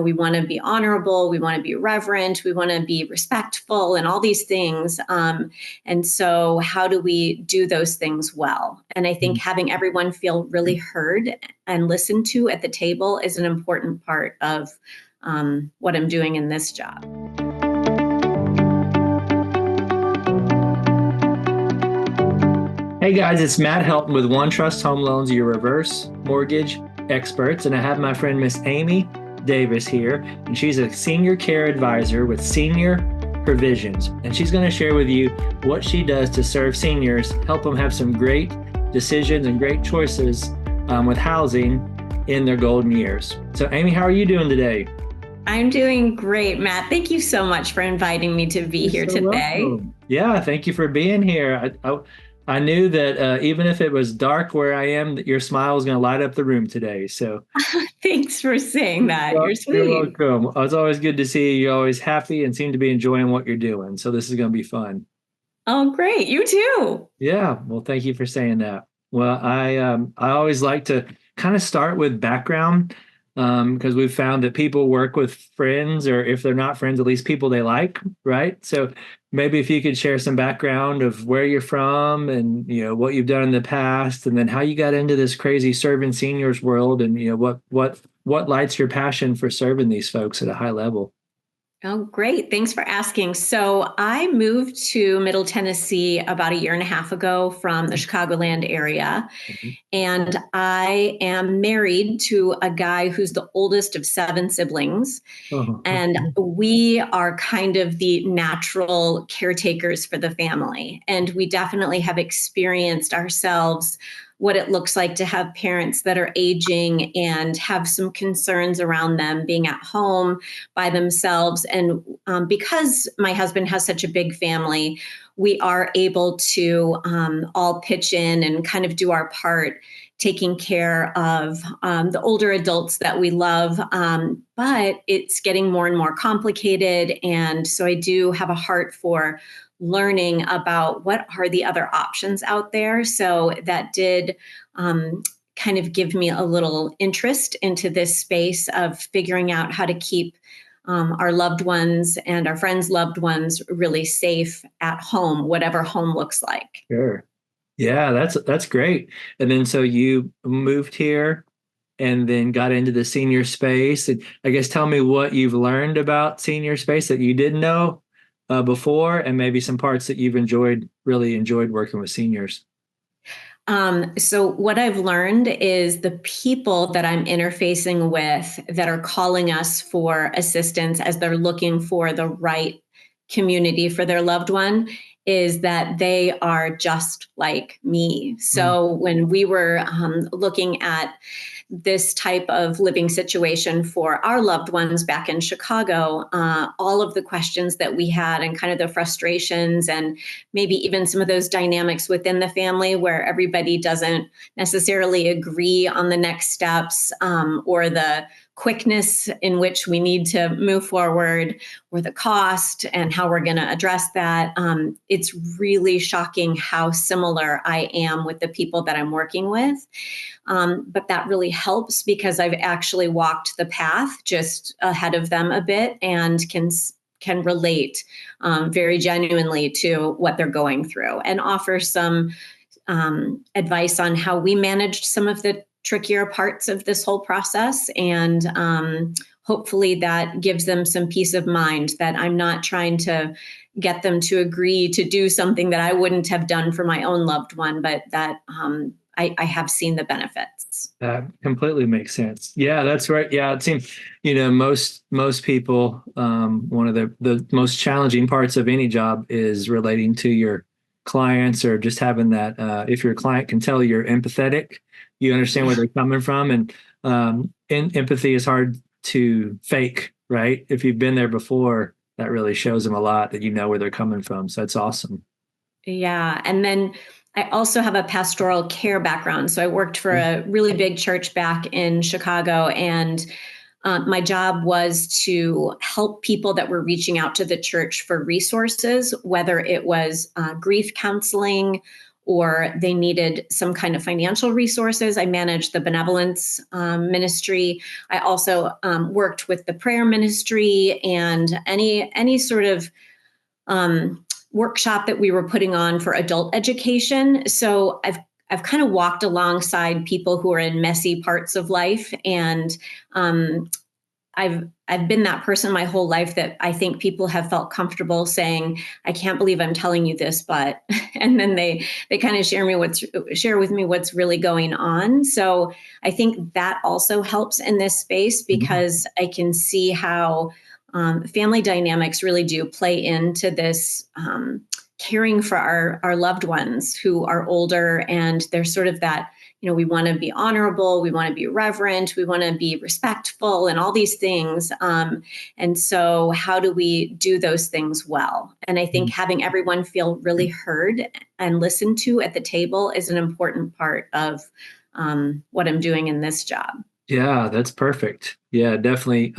we want to be honorable, we want to be reverent, we want to be respectful, and all these things. And so how do we do those things well? And I think having everyone feel really heard and listened to at the table is an important part of what I'm doing in this job. Hey guys, it's Matt Helton with One Trust Home Loans, your reverse mortgage experts. And I have my friend Miss Amy Davis here, and she's a senior care advisor with Senior Provisions. And she's going to share with you what she does to serve seniors, help them have some great decisions and great choices with housing in their golden years. So Amy, how are you doing today? I'm doing great, Matt. Thank you so much for inviting me to be here today. Welcome. Yeah, thank you for being here. I knew that even if it was dark where I am, that your smile was going to light up the room today. So thanks for saying that. You're sweet. You're welcome. It's always good to see you. You're always happy and seem to be enjoying what you're doing. So this is going to be fun. Oh, great. You too. Yeah. Well, thank you for saying that. Well, I always like to kind of start with background because we've found that people work with friends, or if they're not friends, at least people they like, right? So maybe if you could share some background of where you're from and, what you've done in the past, and then how you got into this crazy serving seniors world, and, what lights your passion for serving these folks at a high level. Oh, great. Thanks for asking. So I moved to Middle Tennessee about a year and a half ago from the Chicagoland area. Mm-hmm. And I am married to a guy who's the oldest of 7 siblings. Oh, and we are kind of the natural caretakers for the family. And we definitely have experienced ourselves what it looks like to have parents that are aging and have some concerns around them being at home by themselves. And because my husband has such a big family, we are able to all pitch in and kind of do our part, taking care of the older adults that we love. But it's getting more and more complicated. And so I do have a heart for learning about what are the other options out there. So that did kind of give me a little interest into this space of figuring out how to keep our loved ones and our friends' loved ones really safe at home, whatever home looks like. Sure. Yeah, that's great. And then so you moved here and then got into the senior space. And I guess tell me what you've learned about senior space that you didn't know before, and maybe some parts that you've really enjoyed working with seniors. So what I've learned is the people that I'm interfacing with that are calling us for assistance as they're looking for the right community for their loved one is that they are just like me. So when we were looking at this type of living situation for our loved ones back in Chicago, all of the questions that we had and kind of the frustrations and maybe even some of those dynamics within the family where everybody doesn't necessarily agree on the next steps or the quickness in which we need to move forward, or the cost and how we're going to address that. It's really shocking how similar I am with the people that I'm working with. But that really helps because I've actually walked the path just ahead of them a bit and can relate very genuinely to what they're going through and offer some advice on how we managed some of the trickier parts of this whole process. And hopefully that gives them some peace of mind that I'm not trying to get them to agree to do something that I wouldn't have done for my own loved one, but that I have seen the benefits. That completely makes sense. Yeah, that's right. Yeah, it seems, most people, one of the most challenging parts of any job is relating to your clients, or just having that, if your client can tell you're empathetic, you understand where they're coming from. And empathy is hard to fake, right? If you've been there before, that really shows them a lot that you know where they're coming from. So that's awesome. Yeah. And then I also have a pastoral care background. So I worked for a really big church back in Chicago, and my job was to help people that were reaching out to the church for resources, whether it was grief counseling or they needed some kind of financial resources. I managed the benevolence ministry. I also worked with the prayer ministry and any sort of workshop that we were putting on for adult education. So I've kind of walked alongside people who are in messy parts of life, and I've been that person my whole life that I think people have felt comfortable saying, "I can't believe I'm telling you this," but and then they kind of share with me what's really going on. So I think that also helps in this space because I can see how family dynamics really do play into this caring for our loved ones who are older, and there's sort of that, we want to be honorable, we want to be reverent, we want to be respectful, and all these things. And so how do we do those things well? And I think having everyone feel really heard and listened to at the table is an important part of what I'm doing in this job. Yeah, that's perfect. Yeah, definitely.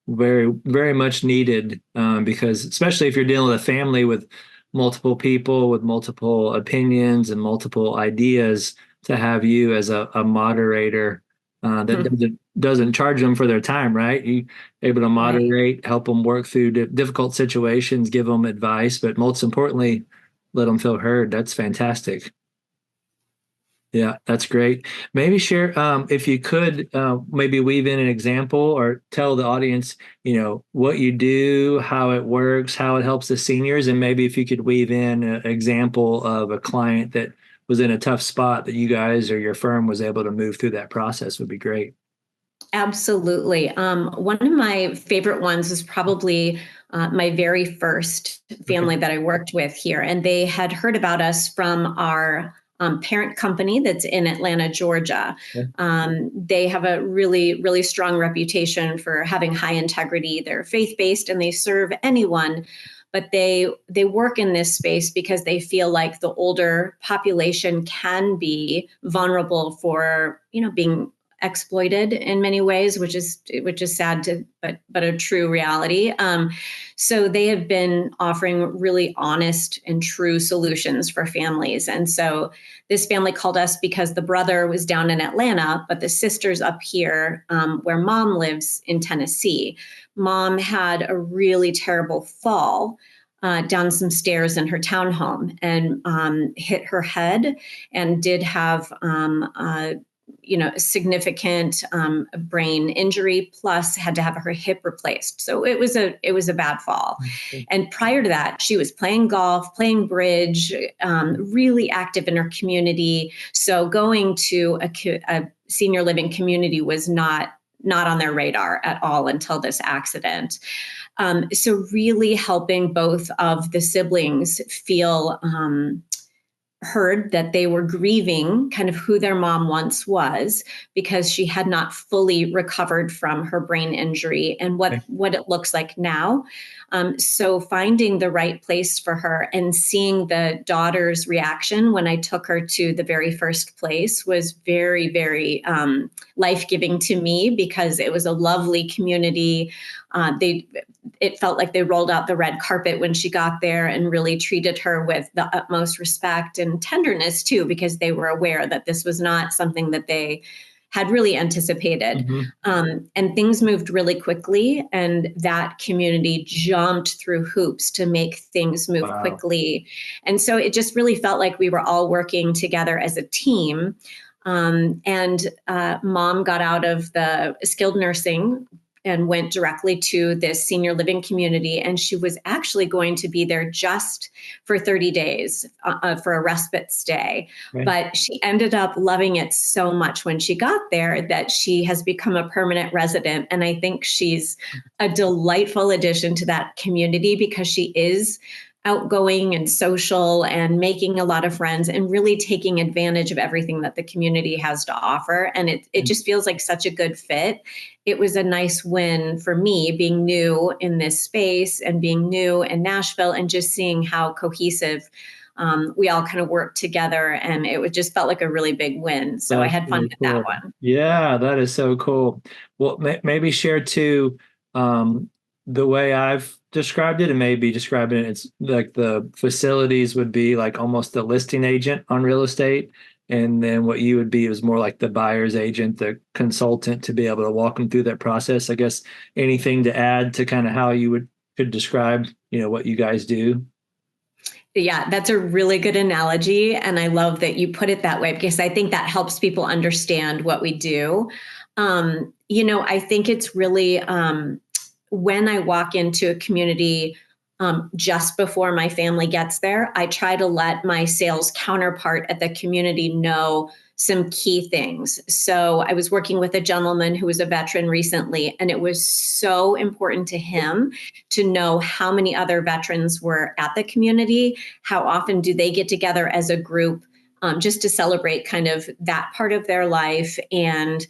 Very, very much needed because especially if you're dealing with a family with multiple people with multiple opinions and multiple ideas, to have you as a moderator that doesn't charge them for their time, right? You able to moderate, help them work through difficult situations, give them advice, but most importantly, let them feel heard. That's fantastic. Yeah, that's great. Maybe share, if you could, maybe weave in an example or tell the audience, what you do, how it works, how it helps the seniors, and maybe if you could weave in an example of a client that was in a tough spot that you guys or your firm was able to move through that process would be great. Absolutely. One of my favorite ones is probably my very first family that I worked with here, and they had heard about us from our parent company that's in Atlanta, Georgia. They have a really, really strong reputation for having high integrity. They're faith-based and they serve anyone, but they work in this space because they feel like the older population can be vulnerable for, being exploited in many ways, which is sad but a true reality. So they have been offering really honest and true solutions for families. And so this family called us because the brother was down in Atlanta, but the sister's up here where mom lives in Tennessee. Mom had a really terrible fall down some stairs in her townhome and hit her head and did have significant brain injury, plus had to have her hip replaced. So it was a bad fall. And prior to that, she was playing golf, playing bridge, really active in her community. So going to a senior living community was not on their radar at all until this accident. So really helping both of the siblings feel heard, that they were grieving kind of who their mom once was, because she had not fully recovered from her brain injury and what it looks like now. So finding the right place for her and seeing the daughter's reaction when I took her to the very first place was very, very life-giving to me, because it was a lovely community. It felt like they rolled out the red carpet when she got there and really treated her with the utmost respect and tenderness too, because they were aware that this was not something that they had really anticipated. And things moved really quickly, and that community jumped through hoops to make things move quickly. And so it just really felt like we were all working together as a team. And mom got out of the skilled nursing and went directly to this senior living community. And she was actually going to be there just for 30 days for a respite stay. But she ended up loving it so much when she got there that she has become a permanent resident. And I think she's a delightful addition to that community, because she is outgoing and social and making a lot of friends and really taking advantage of everything that the community has to offer. And it just feels like such a good fit. It was a nice win for me, being new in this space and being new in Nashville, and just seeing how cohesive we all kind of worked together. And it just felt like a really big win. So that's I had fun with cool. That one. Yeah, that is so cool. Well, maybe share too, the way I've described it, and maybe describing it, it's like the facilities would be like almost the listing agent on real estate. And then what you would be is more like the buyer's agent, the consultant to be able to walk them through that process. I guess anything to add to kind of how you could describe, what you guys do? Yeah, that's a really good analogy. And I love that you put it that way because I think that helps people understand what we do. I think it's really when I walk into a community just before my family gets there, I try to let my sales counterpart at the community know some key things. So I was working with a gentleman who was a veteran recently, and it was so important to him to know how many other veterans were at the community, how often do they get together as a group, just to celebrate kind of that part of their life. And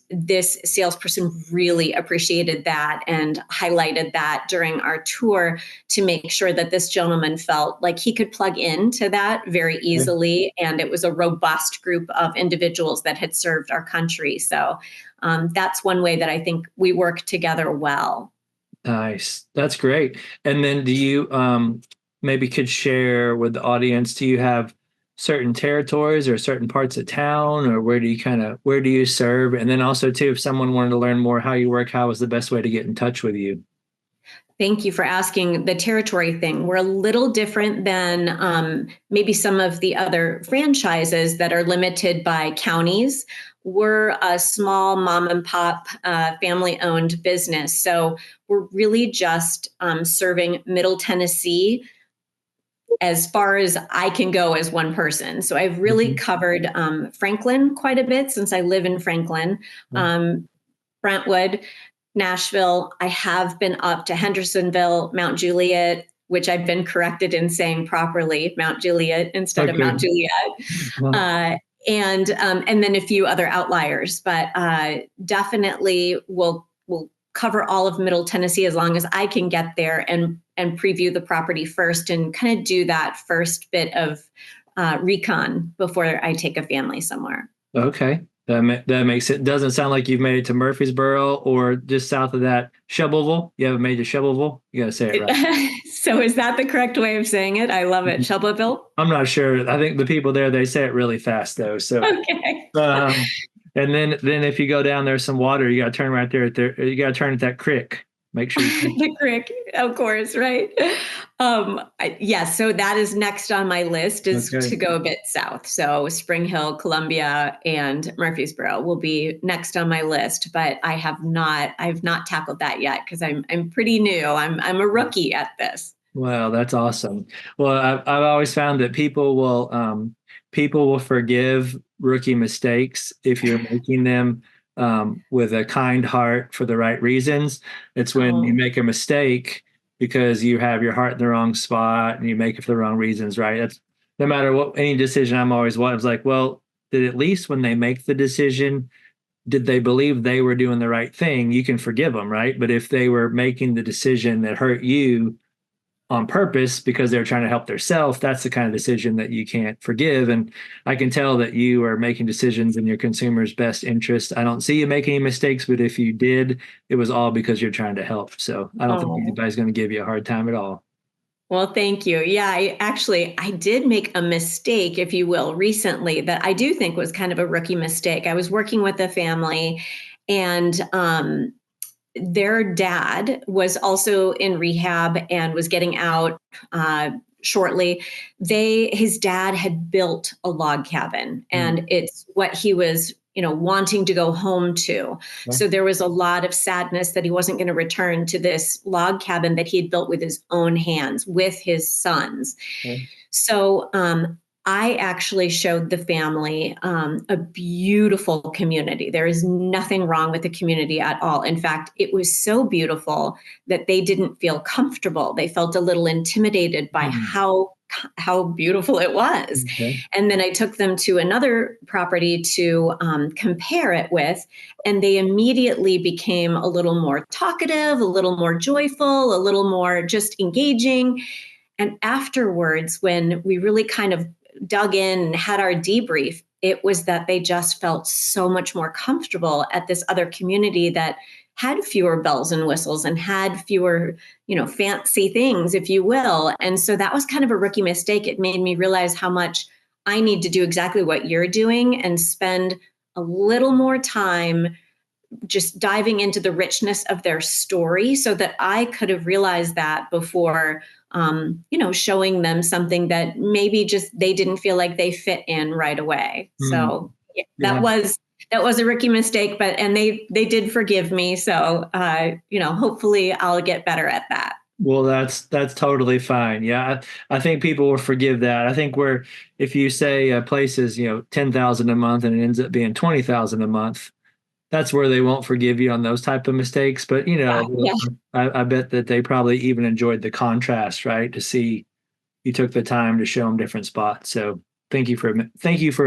this salesperson really appreciated that and highlighted that during our tour to make sure that this gentleman felt like he could plug into that very easily. And it was a robust group of individuals that had served our country. So that's one way that I think we work together well. Nice. That's great. And then do you maybe could share with the audience, do you have certain territories or certain parts of town, or where do you serve? And then also too, if someone wanted to learn more how you work, how is the best way to get in touch with you? Thank you for asking the territory thing. We're a little different than maybe some of the other franchises that are limited by counties. We're a small mom and pop family owned business. So we're really just serving Middle Tennessee as far as I can go as one person. So I've really covered Franklin quite a bit since I live in Franklin, Brentwood, Nashville. I have been up to Hendersonville, Mount Juliet, which I've been corrected in saying properly, Mount Juliet instead of Mount Juliet. And then a few other outliers, but definitely we'll cover all of Middle Tennessee as long as I can get there and preview the property first and kind of do that first bit of recon before I take a family somewhere. Okay. That makes it. Doesn't sound like you've made it to Murfreesboro or just south of that, Shelbyville. You haven't made it to Shelbyville. You got to say it right. So is that the correct way of saying it? I love it. Shelbyville. I'm not sure. I think the people there, they say it really fast though. So, Okay. and then if you go down, there's some water. You got to turn right there. You got to turn at that creek. Make sure the creek, of course, right? Yes. So that is next on my list is to go a bit south. So Spring Hill, Columbia, and Murfreesboro will be next on my list. But I've not tackled that yet because I'm pretty new. I'm a rookie at this. Well, that's awesome. Well, I've always found that people will forgive rookie mistakes if you're making them with a kind heart for the right reasons. It's when you make a mistake because you have your heart in the wrong spot and you make it for the wrong reasons, right? That's no matter what, any decision I was like, well, did at least when they make the decision, did they believe they were doing the right thing? You can forgive them, right? But if they were making the decision that hurt you on purpose because they're trying to help themselves, that's the kind of decision that you can't forgive. And I can tell that you are making decisions in your consumer's best interest. I don't see you make any mistakes, but if you did, it was all because you're trying to help. So I don't think anybody's going to give you a hard time at all. Well, thank you. Yeah, I did make a mistake, if you will, recently that I do think was kind of a rookie mistake. I was working with a family and their dad was also in rehab and was getting out shortly. His dad had built a log cabin, and it's what he was, wanting to go home to. Yeah. So there was a lot of sadness that he wasn't going to return to this log cabin that he had built with his own hands with his sons. Yeah. So I actually showed the family a beautiful community. There is nothing wrong with the community at all. In fact, it was so beautiful that they didn't feel comfortable. They felt a little intimidated by how beautiful it was. Okay. And then I took them to another property to compare it with, and they immediately became a little more talkative, a little more joyful, a little more just engaging. And afterwards, when we really kind of dug in and had our debrief, it was that they just felt so much more comfortable at this other community that had fewer bells and whistles and had fewer, fancy things, if you will. And so that was kind of a rookie mistake. It made me realize how much I need to do exactly what you're doing and spend a little more time just diving into the richness of their story so that I could have realized that before, showing them something that maybe just they didn't feel like they fit in right away. Mm, So yeah, yeah. that was a rookie mistake, and they did forgive me. So, hopefully I'll get better at that. Well, that's totally fine. Yeah, I think people will forgive that. I think if you say a place is 10,000 a month and it ends up being 20,000 a month, that's where they won't forgive you on those type of mistakes. But Yeah. Yeah. I bet that they probably even enjoyed the contrast, right? To see you took the time to show them different spots. So thank you for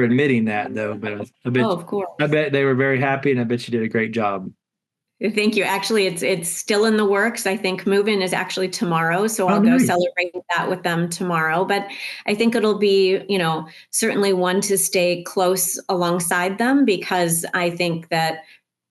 admitting that, though. But Oh, of course. I bet they were very happy, and I bet you did a great job. Thank you. Actually, it's still in the works. I think move-in is actually tomorrow, so Oh, I'll go nice. celebrate that with them tomorrow. But I think it'll be, certainly one to stay close alongside them, because I think that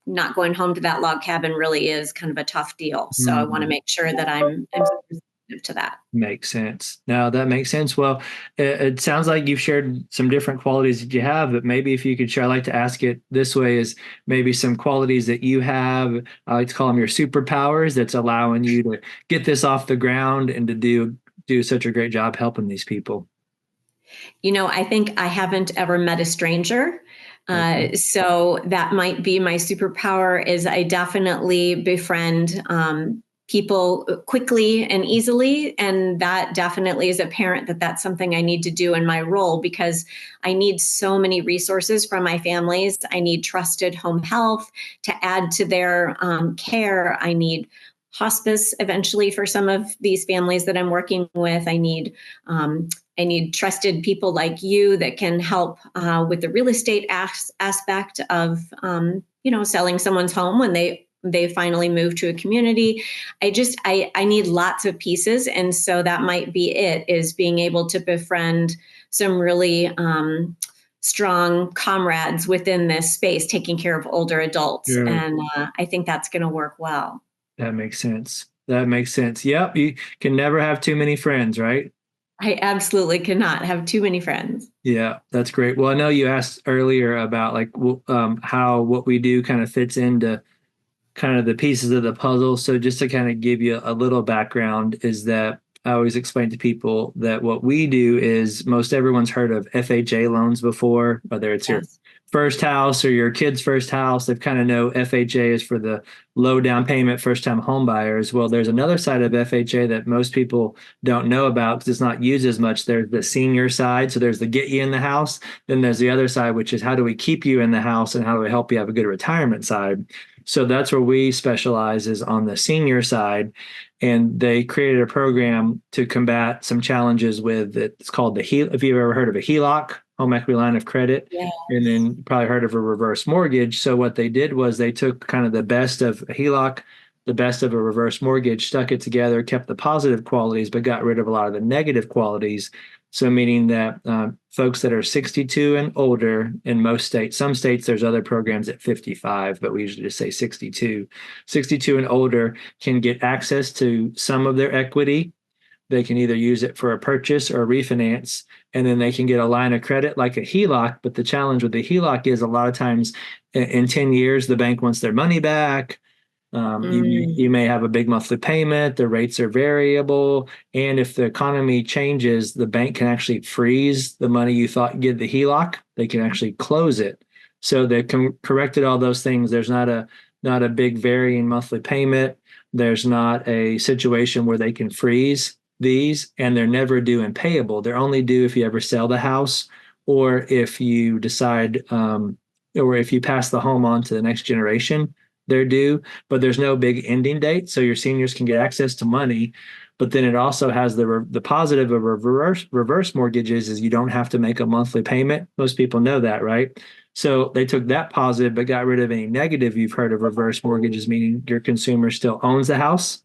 not going home to that log cabin really is kind of a tough deal. So I want to Mm. make sure that I'm sensitive to that. Makes sense. No, that makes sense. Well, it sounds like you've shared some different qualities that you have, but maybe if you could share, I like to ask it this way, is maybe some qualities that you have, I like to call them your superpowers, that's allowing you to get this off the ground and to do such a great job helping these people. I think I haven't ever met a stranger. Okay. So that might be my superpower. Is I definitely befriend people quickly and easily. And that definitely is apparent that that's something I need to do in my role, because I need so many resources from my families. I need trusted home health to add to their care. I need hospice eventually for some of these families that I'm working with. I need trusted people like you that can help with the real estate aspect of, selling someone's home when they finally move to a community. I need lots of pieces. And so that might be it, is being able to befriend some really strong comrades within this space, taking care of older adults. Sure. And I think that's going to work well. That makes sense. That makes sense. Yep. You can never have too many friends, right? I absolutely cannot have too many friends. Yeah, that's great. Well, I know you asked earlier about like how what we do kind of fits into kind of the pieces of the puzzle. So just to kind of give you a little background, is that I always explain to people that what we do is, most everyone's heard of FHA loans before, whether it's your Yes. first house or your kid's first house. They've kind of know FHA is for the low down payment first time home buyers. Well, there's another side of FHA that most people don't know about because it's not used as much. There's the senior side. So there's the get you in the house. Then there's the other side, which is how do we keep you in the house and how do we help you have a good retirement side. So that's where we specialize, is on the senior side. And they created a program to combat some challenges with it. It's called the HEL. If you've ever heard of a HELOC, home equity line of credit, Yeah. and then you probably heard of a reverse mortgage. So what they did was they took kind of the best of a HELOC, the best of a reverse mortgage, stuck it together, kept the positive qualities, but got rid of a lot of the negative qualities. So meaning that folks that are 62 and older in most states, some states there's other programs at 55, but we usually just say 62. 62 and older can get access to some of their equity. They can either use it for a purchase or a refinance, and then they can get a line of credit like a HELOC. But the challenge with the HELOC is a lot of times in 10 years, the bank wants their money back. You may have a big monthly payment. The rates are variable. And if the economy changes, the bank can actually freeze the money you thought you get the HELOC. They can actually close it. So they corrected all those things. There's not a big varying monthly payment. There's not a situation where they can freeze these, and they're never due and payable. They're only due if you ever sell the house, or if you decide, or if you pass the home on to the next generation, they're due, but there's no big ending date. So your seniors can get access to money. But then it also has the positive of reverse mortgages is you don't have to make a monthly payment. Most people know that, right? So they took that positive, but got rid of any negative. You've heard of reverse mortgages, meaning your consumer still owns the house.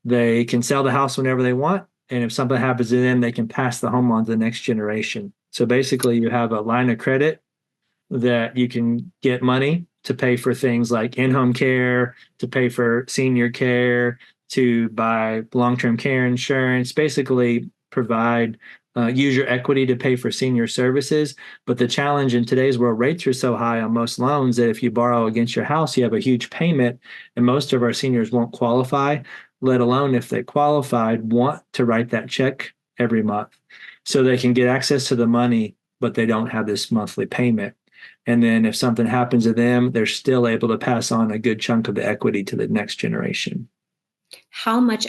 They can sell the house whenever they want. And if something happens to them, they can pass the home on to the next generation. So basically you have a line of credit that you can get money to pay for things like in-home care, to pay for senior care, to buy long-term care insurance, basically provide use your equity to pay for senior services. But the challenge in today's world, rates are so high on most loans that if you borrow against your house, you have a huge payment, and most of our seniors won't qualify, let alone if they qualified, want to write that check every month so they can get access to the money, but they don't have this monthly payment. And then if something happens to them, they're still able to pass on a good chunk of the equity to the next generation. How much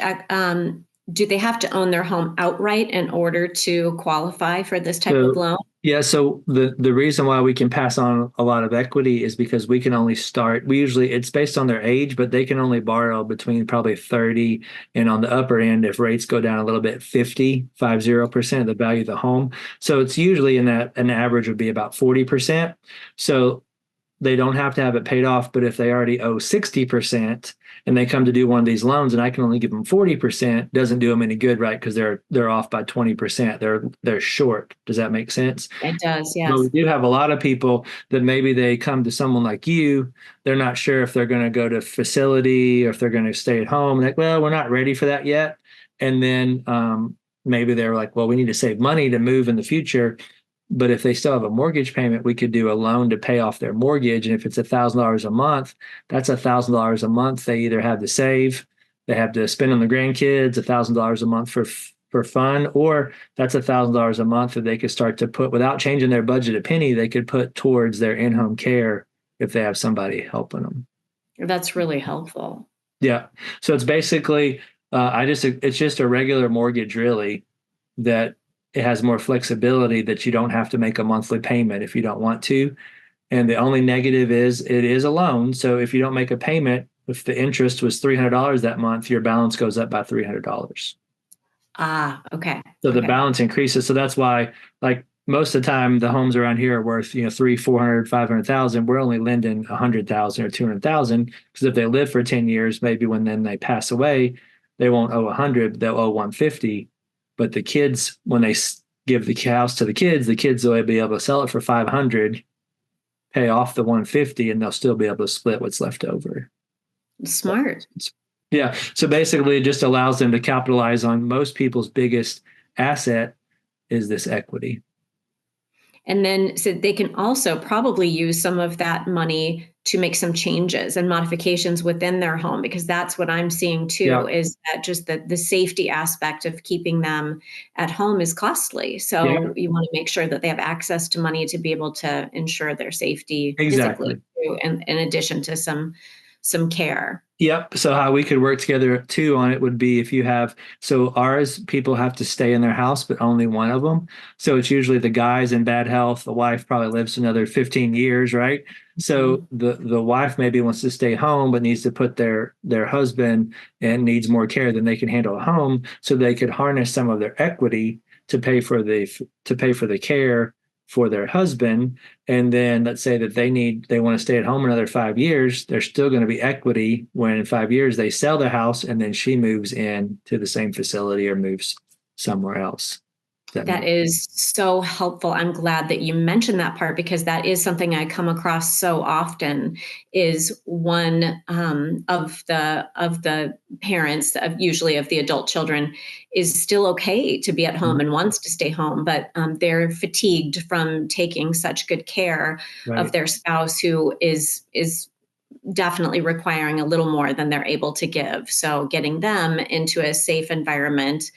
do they have to own their home outright in order to qualify for this type of So loan? yeah, so the reason why we can pass on a lot of equity is because we can only start. We usually it's based on their age, but they can only borrow between probably 30 and on the upper end, if rates go down a little bit, 50% of the value of the home. So it's usually in that an average would be about 40%. So they don't have to have it paid off, but if they already owe 60% and they come to do one of these loans and I can only give them 40%, doesn't do them any good, right? Because they're off by 20%. They're short. Does that make sense? It does, But we yes. do have a lot of people that maybe they come to someone like you, they're not sure if they're going to go to facility or if they're going to stay at home. Like, well, we're not ready for that yet. And then maybe they're like, well, we need to save money to move in the future. But if they still have a mortgage payment, we could do a loan to pay off their mortgage. And if it's $1,000 a month, that's $1,000 a month. They either have to save, they have to spend on the grandkids, $1,000 a month for fun, or that's $1,000 a month that they could start to put without changing their budget a penny. They could put towards their in-home care if they have somebody helping them. That's really helpful. Yeah. So it's basically, it's just a regular mortgage, really, that it has more flexibility that you don't have to make a monthly payment if you don't want to. And the only negative is it is a loan. So if you don't make a payment, if the interest was $300 that month, your balance goes up by $300. Ah, okay. So the Okay. balance increases. So that's why, like most of the time, the homes around here are worth, 300, 400, 500,000. We're only lending 100,000 or 200,000 because if they live for 10 years, maybe when then they pass away, they won't owe 100, they'll owe 150. But the kids, when they give the house to the kids will be able to sell it for 500, pay off the 150, and they'll still be able to split what's left over. Smart. Yeah. So basically, it just allows them to capitalize on most people's biggest asset is this equity. And then so they can also probably use some of that money to make some changes and modifications within their home, because that's what I'm seeing too, Yeah. is that just the safety aspect of keeping them at home is costly. Yeah. So you want to make sure that they have access to money to be able to ensure their safety physically Exactly. too, and in addition to some care. Yep. So how we could work together too on it would be if you have, so ours, people have to stay in their house, but only one of them. So it's usually the guy's in bad health. The wife probably lives another 15 years, right? So the wife maybe wants to stay home, but needs to put their husband and needs more care than they can handle at home. So they could harness some of their equity to pay for the care for their husband. And then let's say that they want to stay at home another 5 years, there's still going to be equity when in 5 years they sell the house and then she moves in to the same facility or moves somewhere else. That is so helpful. I'm glad that you mentioned that part, because that is something I come across so often. Is one of the parents, usually of the adult children, is still okay to be at home and wants to stay home, but they're fatigued from taking such good care of their spouse, who is definitely requiring a little more than they're able to give. So getting them into a safe environment,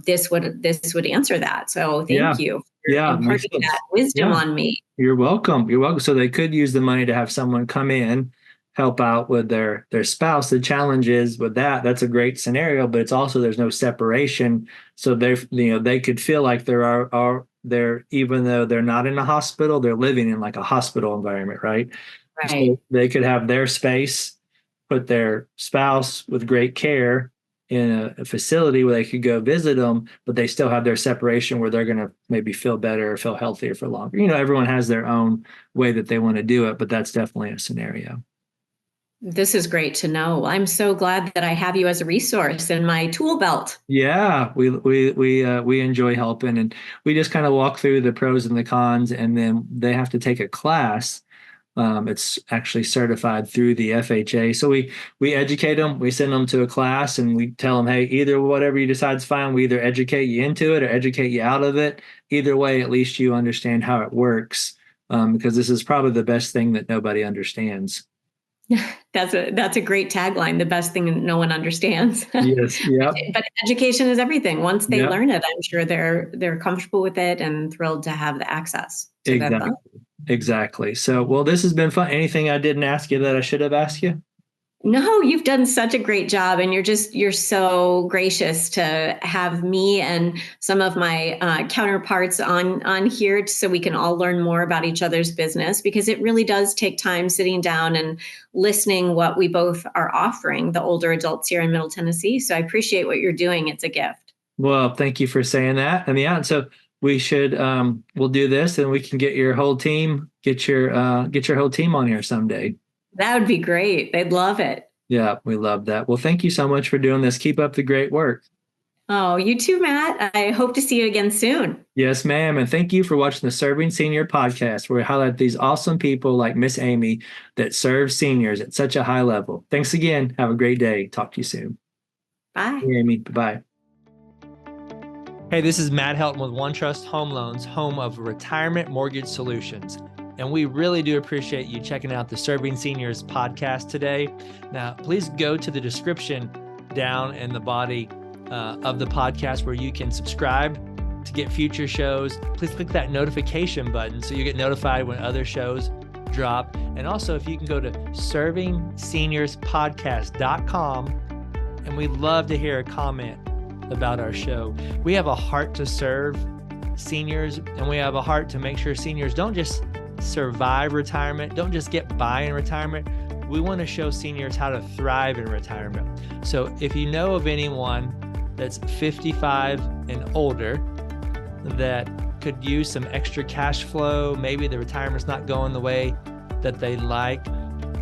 this would answer that. So thank you for Makes imparting that sense. wisdom Yeah. on me. You're welcome. You're welcome. So they could use the money to have someone come in, help out with their spouse. The challenge is with that's a great scenario, but it's also there's no separation. So they could feel like they're even though they're not in a hospital, they're living in like a hospital environment, right? Right. So they could have their space, put their spouse with great care in a facility where they could go visit them, but they still have their separation where they're going to maybe feel better or feel healthier for longer. Everyone has their own way that they want to do it, but that's definitely a scenario. This is great to know. I'm so glad that I have you as a resource in my tool belt. Yeah, we enjoy helping, and we just kind of walk through the pros and the cons, and then they have to take a class It's actually certified through the FHA. So we educate them, we send them to a class, and we tell them, hey, either whatever you decide is fine. We either educate you into it or educate you out of it. Either way, at least you understand how it works, because this is probably the best thing that nobody understands. That's a great tagline. The best thing that no one understands. Yes. Yep. But education is everything. Once they Yep. learn it, I'm sure they're comfortable with it and thrilled to have the access to Exactly. that. Exactly. So, well, this has been fun. Anything I didn't ask you that I should have asked you? No, you've done such a great job, and you're so gracious to have me and some of my counterparts on here, so we can all learn more about each other's business, because it really does take time sitting down and listening what we both are offering the older adults here in Middle Tennessee. So I appreciate what you're doing. It's a gift. Well, thank you for saying that. And yeah, so we should we'll do this, and we can get your whole team, get your whole team on here someday. That would be great. They'd love it. Yeah, we love that. Well, thank you so much for doing this. Keep up the great work. Oh, you too, Matt. I hope to see you again soon. Yes, ma'am. And thank you for watching the Serving Senior podcast, where we highlight these awesome people like Miss Amy that serve seniors at such a high level. Thanks again. Have a great day. Talk to you soon. Bye. Hey, Amy. Bye. Hey, this is Matt Helton with OneTrust Home Loans, home of retirement mortgage solutions. And we really do appreciate you checking out the Serving Seniors podcast today. Now, please go to the description down in the body of the podcast where you can subscribe to get future shows. Please click that notification button so you get notified when other shows drop. And also, if you can go to servingseniourspodcast.com, and we'd love to hear a comment about our show. We have a heart to serve seniors, and we have a heart to make sure seniors don't just survive retirement, don't just get by in retirement. We want to show seniors how to thrive in retirement. So if you know of anyone that's 55 and older that could use some extra cash flow, maybe the retirement's not going the way that they like,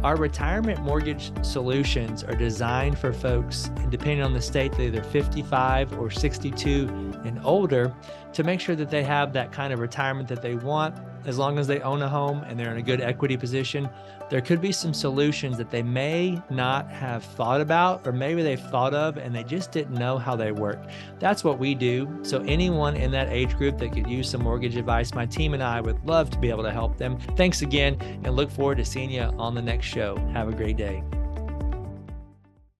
our retirement mortgage solutions are designed for folks, and depending on the state, they're either 55 or 62 and older, to make sure that they have that kind of retirement that they want. As long as they own a home and they're in a good equity position, there could be some solutions that they may not have thought about, or maybe they've thought of and they just didn't know how they work. That's what we do. So anyone in that age group that could use some mortgage advice, my team and I would love to be able to help them. Thanks again, and look forward to seeing you on the next show. Have a great day.